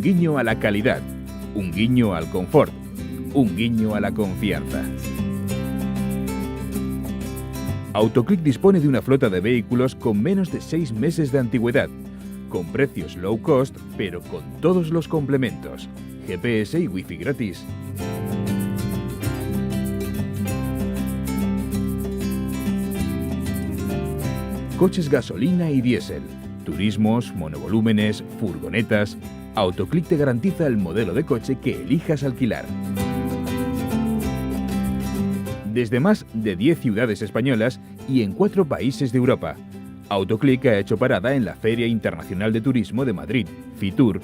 guiño a la calidad, un guiño al confort, un guiño a la confianza. Autoclick dispone de una flota de vehículos con menos de 6 meses de antigüedad, con precios low cost, pero con todos los complementos, GPS y Wi-Fi gratis. Coches gasolina y diésel, turismos, monovolúmenes, furgonetas. Autoclick te garantiza el modelo de coche que elijas alquilar. Desde más de 10 ciudades españolas y en 4 países de Europa. Autoclick ha hecho parada en la Feria Internacional de Turismo de Madrid, Fitur.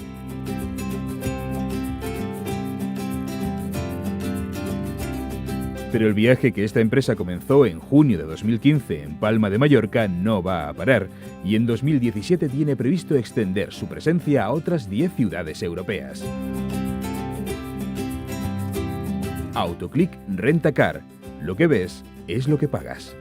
Pero el viaje que esta empresa comenzó en junio de 2015 en Palma de Mallorca no va a parar y en 2017 tiene previsto extender su presencia a otras 10 ciudades europeas. Autoclick Rent a Car. Lo que ves es lo que pagas.